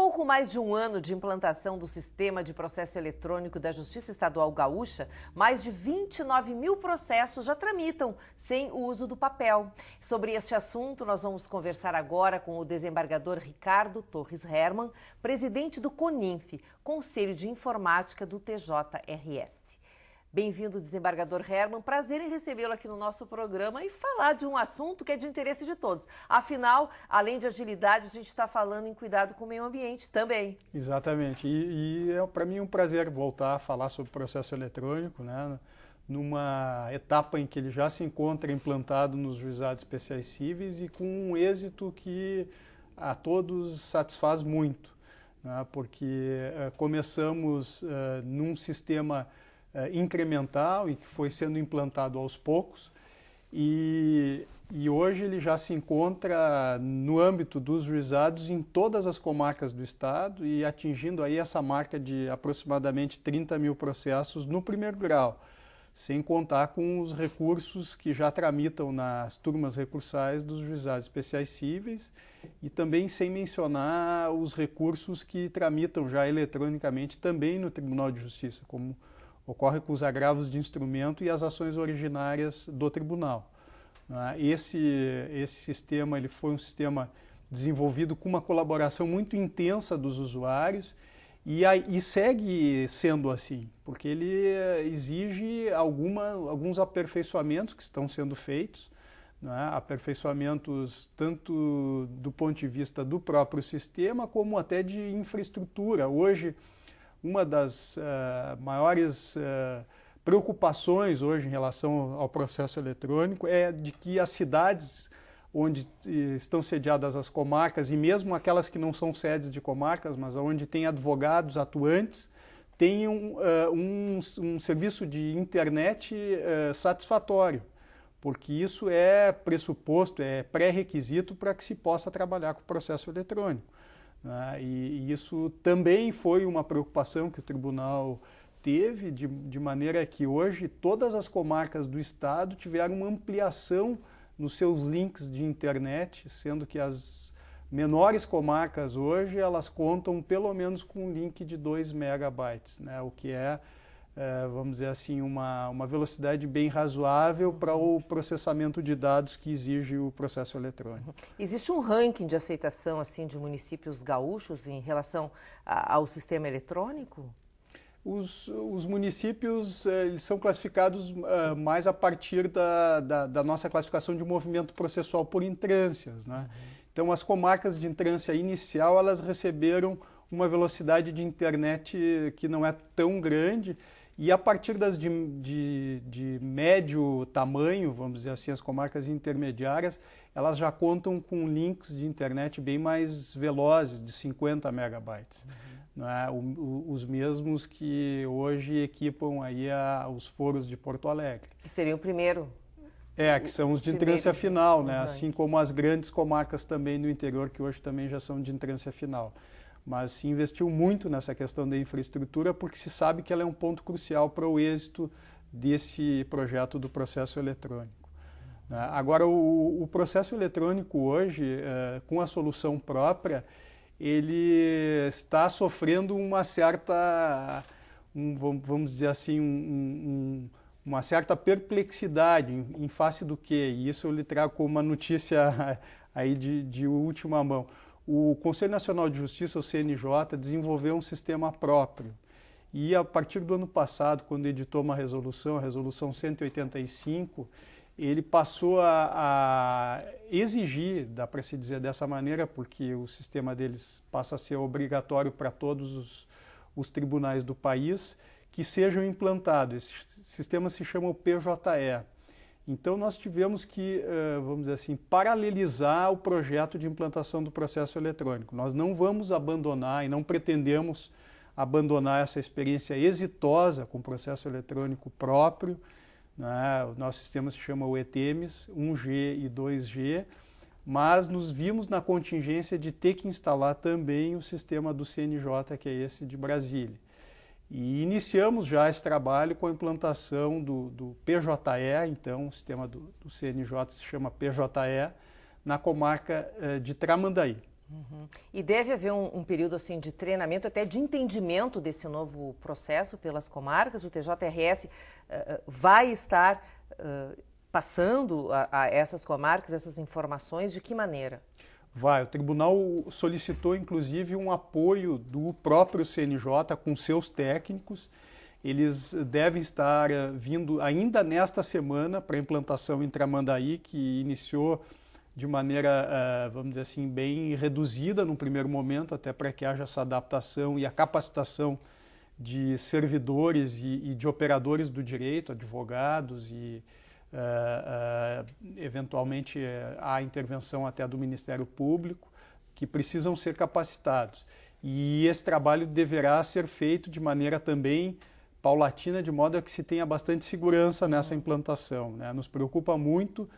pouco mais de um ano de implantação do Sistema de Processo Eletrônico da Justiça Estadual Gaúcha, mais de 29 mil processos já tramitam sem o uso do papel. Sobre este assunto, nós vamos conversar agora com o desembargador Ricardo Torres Hermann, presidente do CONINF, Conselho de Informática do TJRS. Bem-vindo, desembargador Hermann. Prazer em recebê-lo aqui no nosso programa e falar de um assunto que é de interesse de todos. Afinal, além de agilidade, a gente está falando em cuidado com o meio ambiente também. Exatamente. E é para mim um prazer voltar a falar sobre o processo eletrônico, né? Numa etapa em que ele já se encontra implantado nos juizados especiais cíveis e com um êxito que a todos satisfaz muito, né? Porque começamos num sistema incremental e que foi sendo implantado aos poucos e hoje ele já se encontra no âmbito dos juizados em todas as comarcas do estado e atingindo aí essa marca de aproximadamente 30 mil processos no primeiro grau, sem contar com os recursos que já tramitam nas turmas recursais dos juizados especiais cíveis e também sem mencionar os recursos que tramitam já eletronicamente também no Tribunal de Justiça, como ocorre com os agravos de instrumento e as ações originárias do tribunal. Esse sistema ele foi um sistema desenvolvido com uma colaboração muito intensa dos usuários e segue sendo assim, porque ele exige alguns aperfeiçoamentos que estão sendo feitos, aperfeiçoamentos tanto do ponto de vista do próprio sistema como até de infraestrutura. Hoje, uma das maiores preocupações hoje em relação ao processo eletrônico é de que as cidades onde estão sediadas as comarcas, e mesmo aquelas que não são sedes de comarcas, mas onde tem advogados atuantes, tenham um serviço de internet satisfatório, porque isso é pressuposto, é pré-requisito para que se possa trabalhar com o processo eletrônico. E isso também foi uma preocupação que o tribunal teve, de maneira que hoje todas as comarcas do estado tiveram uma ampliação nos seus links de internet, sendo que as menores comarcas hoje elas contam pelo menos com um link de 2 megabytes, o que é, vamos dizer assim, uma velocidade bem razoável para o processamento de dados que exige o processo eletrônico. Existe um ranking de aceitação assim de municípios gaúchos em relação ao sistema eletrônico? Os municípios eles são classificados mais a partir da nossa classificação de movimento processual por entrâncias, né? Então, as comarcas de entrância inicial, elas receberam uma velocidade de internet que não é tão grande, e a partir das de médio tamanho, vamos dizer assim, as comarcas intermediárias, elas já contam com links de internet bem mais velozes, de 50 megabytes. Os mesmos que hoje equipam aí os foros de Porto Alegre. Que seria o primeiro? Que são os de entrância final, né? Assim como as grandes comarcas também no interior, que hoje também já são de entrância final. Mas se investiu muito nessa questão da infraestrutura porque se sabe que ela é um ponto crucial para o êxito desse projeto do processo eletrônico. Agora, o processo eletrônico hoje, com a solução própria, ele está sofrendo uma certa, vamos dizer assim, uma certa perplexidade em face do quê? E isso eu lhe trago como uma notícia aí de última mão. O Conselho Nacional de Justiça, o CNJ, desenvolveu um sistema próprio. E a partir do ano passado, quando editou uma resolução, a resolução 185, ele passou a exigir, dá para se dizer dessa maneira, porque o sistema deles passa a ser obrigatório para todos os tribunais do país, que sejam implantados. Esse sistema se chama o PJE. Então nós tivemos que, vamos dizer assim, paralelizar o projeto de implantação do processo eletrônico. Nós não vamos abandonar e não pretendemos abandonar essa experiência exitosa com o processo eletrônico próprio, o nosso sistema se chama o ETEMES 1G e 2G, mas nos vimos na contingência de ter que instalar também o sistema do CNJ, que é esse de Brasília. E iniciamos já esse trabalho com a implantação do PJE, então o sistema do CNJ se chama PJE, na comarca de Tramandaí. Uhum. E deve haver um período assim de treinamento, até de entendimento desse novo processo pelas comarcas. O TJRS vai estar passando a essas comarcas essas informações, de que maneira? Vai. O tribunal solicitou, inclusive, um apoio do próprio CNJ com seus técnicos. Eles devem estar vindo ainda nesta semana para a implantação em Tramandaí, que iniciou de maneira, vamos dizer assim, bem reduzida no primeiro momento, até para que haja essa adaptação e a capacitação de servidores e de operadores do direito, advogados e, eventualmente, a intervenção até do Ministério Público, que precisam ser capacitados. E esse trabalho deverá ser feito de maneira também paulatina, de modo a que se tenha bastante segurança nessa implantação, né? Nos preocupa muito,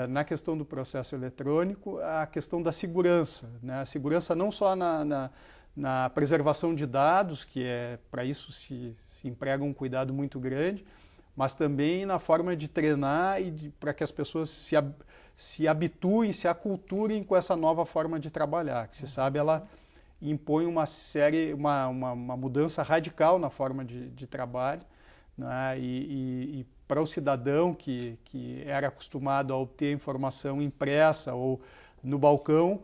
na questão do processo eletrônico, a questão da segurança, né? A segurança não só na preservação de dados, que para isso se emprega um cuidado muito grande, mas também na forma de treinar e para que as pessoas se habituem, se aculturem com essa nova forma de trabalhar, que se sabe ela impõe uma mudança radical na forma de trabalho, né? E para o cidadão que era acostumado a obter informação impressa ou no balcão,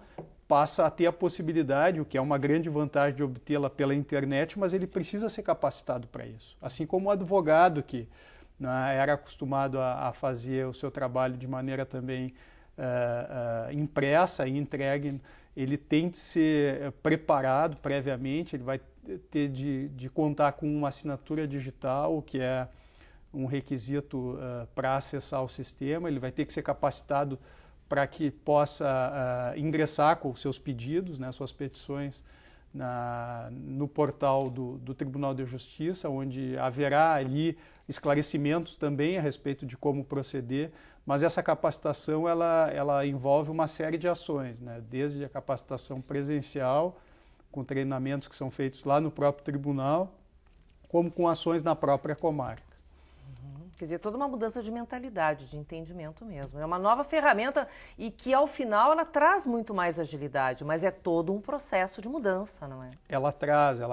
passa a ter a possibilidade, o que é uma grande vantagem de obtê-la pela internet, mas ele precisa ser capacitado para isso. Assim como o advogado que, né, era acostumado a fazer o seu trabalho de maneira também impressa e entregue, ele tem de ser preparado previamente, ele vai ter de contar com uma assinatura digital, que é um requisito para acessar o sistema. Ele vai ter que ser capacitado para que possa ingressar com os seus pedidos, né, suas petições, no portal do Tribunal de Justiça, onde haverá ali esclarecimentos também a respeito de como proceder, mas essa capacitação ela envolve uma série de ações, né, desde a capacitação presencial, com treinamentos que são feitos lá no próprio tribunal, como com ações na própria comarca. Quer dizer, toda uma mudança de mentalidade, de entendimento mesmo. É uma nova ferramenta e que, ao final, ela traz muito mais agilidade, mas é todo um processo de mudança, não é? Ela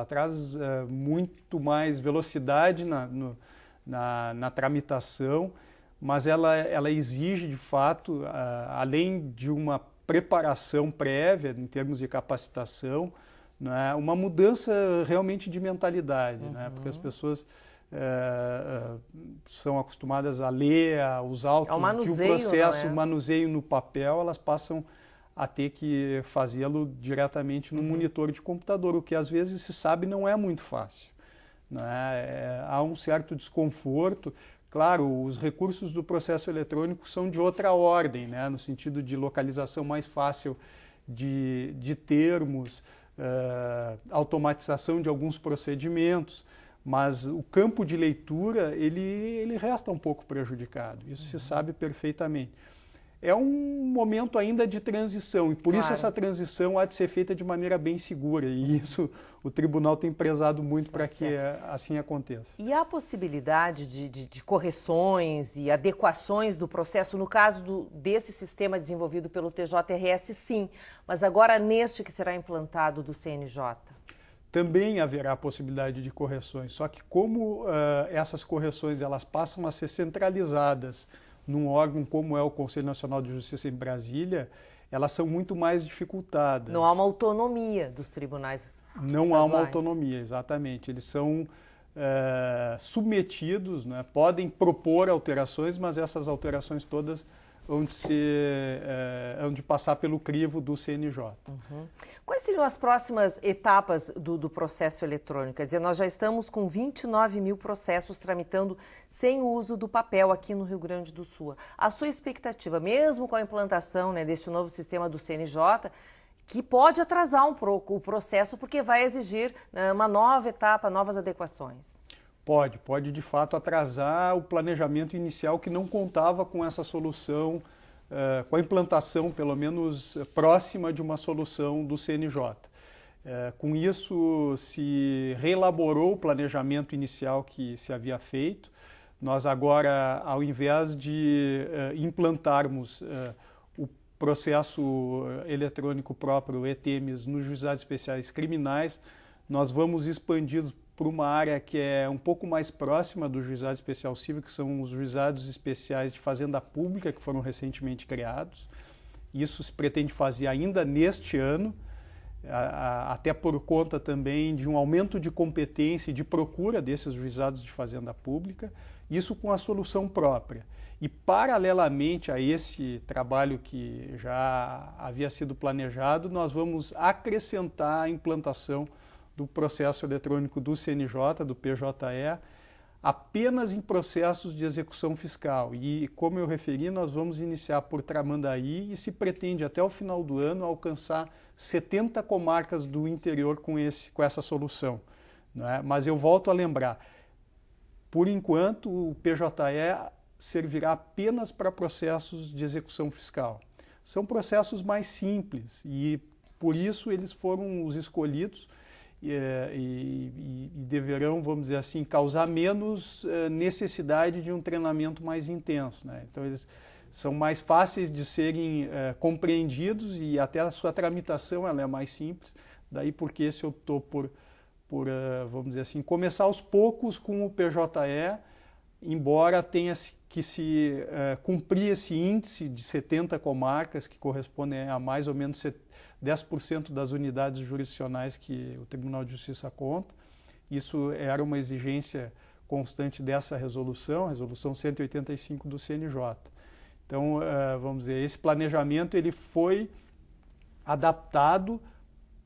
traz muito mais velocidade na tramitação, mas ela exige, de fato, além de uma preparação prévia, em termos de capacitação, né, uma mudança realmente de mentalidade, né, porque as pessoas são acostumadas a ler, os autos de um processo, o manuseio no papel, elas passam a ter que fazê-lo diretamente no monitor de computador, o que às vezes se sabe não é muito fácil, né? Há um certo desconforto. Claro, os recursos do processo eletrônico são de outra ordem, né? No sentido de localização mais fácil de termos, automatização de alguns procedimentos, mas o campo de leitura ele resta um pouco prejudicado, isso se sabe perfeitamente. É um momento ainda de transição e por isso essa transição há de ser feita de maneira bem segura e isso o tribunal tem prezado muito para que assim aconteça. E há possibilidade de correções e adequações do processo no caso desse sistema desenvolvido pelo TJRS, sim, mas agora neste que será implantado do CNJ? Também haverá possibilidade de correções, só que como essas correções elas passam a ser centralizadas num órgão como é o Conselho Nacional de Justiça em Brasília, elas são muito mais dificultadas. Não há uma autonomia dos tribunais estaduais. Não há uma autonomia, exatamente. Eles são submetidos, né, podem propor alterações, mas essas alterações todas hão de passar pelo crivo do CNJ. Quais seriam as próximas etapas do processo eletrônico? Quer dizer, nós já estamos com 29 mil processos tramitando sem o uso do papel aqui no Rio Grande do Sul. A sua expectativa, mesmo com a implantação, né, deste novo sistema do CNJ, que pode atrasar um pouco o processo porque vai exigir uma nova etapa, novas adequações? Pode de fato atrasar o planejamento inicial que não contava com essa solução, com a implantação pelo menos próxima de uma solução do CNJ. Com isso se reelaborou o planejamento inicial que se havia feito. Nós agora, ao invés de implantarmos o processo eletrônico próprio, ETMs, nos juizados especiais criminais. Nós vamos expandir para uma área que é um pouco mais próxima do juizado especial civil, que são os juizados especiais de fazenda pública, que foram recentemente criados. Isso se pretende fazer ainda neste ano, até por conta também de um aumento de competência e de procura desses juizados de fazenda pública, isso com a solução própria. E paralelamente a esse trabalho que já havia sido planejado, nós vamos acrescentar a implantação do processo eletrônico do CNJ, do PJE, apenas em processos de execução fiscal. E, como eu referi, nós vamos iniciar por Tramandaí e se pretende até o final do ano alcançar 70 comarcas do interior com essa solução. Não é? Mas eu volto a lembrar, por enquanto o PJE servirá apenas para processos de execução fiscal. São processos mais simples e, por isso, eles foram os escolhidos e deverão, vamos dizer assim, causar menos necessidade de um treinamento mais intenso, né? Então, eles são mais fáceis de serem compreendidos e até a sua tramitação ela é mais simples. Daí porque esse eu optou por vamos dizer assim, começar aos poucos com o PJE, embora tenha que se cumprir esse índice de 70 comarcas, que correspondem a mais ou menos 10% das unidades jurisdicionais que o Tribunal de Justiça conta. Isso era uma exigência constante dessa resolução, a resolução 185 do CNJ. Então, vamos dizer, esse planejamento ele foi adaptado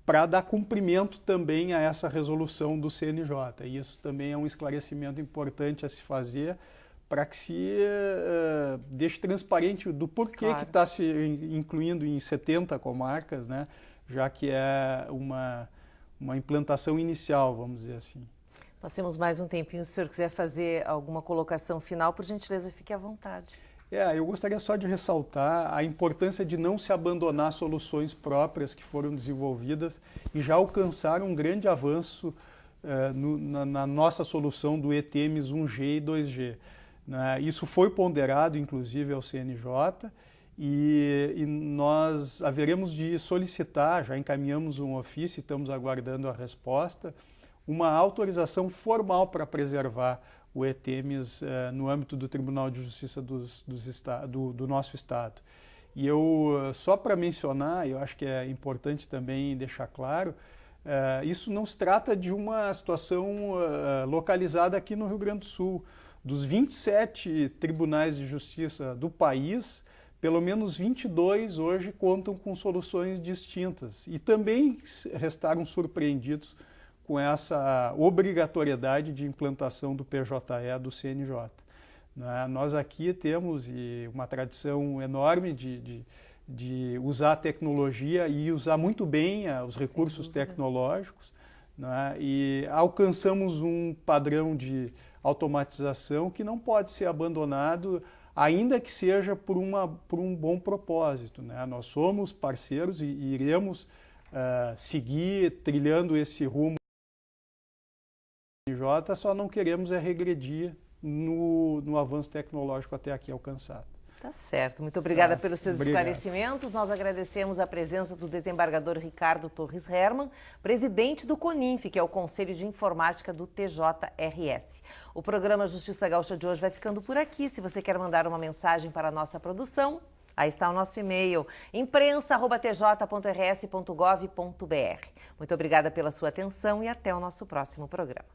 para dar cumprimento também a essa resolução do CNJ. E isso também é um esclarecimento importante a se fazer para que se deixe transparente do porquê que está se incluindo em 70 comarcas, né? Já que é uma implantação inicial, vamos dizer assim. Nós temos mais um tempinho, se o senhor quiser fazer alguma colocação final, por gentileza, fique à vontade. Eu gostaria só de ressaltar a importância de não se abandonar soluções próprias que foram desenvolvidas e já alcançaram um grande avanço na nossa solução do ETMs 1G e 2G. Isso foi ponderado, inclusive, ao CNJ e nós haveremos de solicitar, já encaminhamos um ofício e estamos aguardando a resposta, uma autorização formal para preservar o ETMs no âmbito do Tribunal de Justiça do nosso Estado. E só para mencionar, eu acho que é importante também deixar claro, isso não se trata de uma situação localizada aqui no Rio Grande do Sul. Dos 27 tribunais de justiça do país, pelo menos 22 hoje contam com soluções distintas e também restaram surpreendidos com essa obrigatoriedade de implantação do PJE do CNJ. Nós aqui temos uma tradição enorme de usar a tecnologia e usar muito bem os recursos tecnológicos, e alcançamos um padrão de automatização que não pode ser abandonado, ainda que seja por um bom propósito. Nós somos parceiros e iremos seguir trilhando esse rumo. Só não queremos regredir no avanço tecnológico até aqui alcançado. Tá certo. Muito obrigada pelos seus esclarecimentos. Nós agradecemos a presença do desembargador Ricardo Torres Hermann, presidente do CONINF, que é o Conselho de Informática do TJRS. O programa Justiça Gaúcha de hoje vai ficando por aqui. Se você quer mandar uma mensagem para a nossa produção, aí está o nosso e-mail, imprensa@tj.rs.gov.br. Muito obrigada pela sua atenção e até o nosso próximo programa.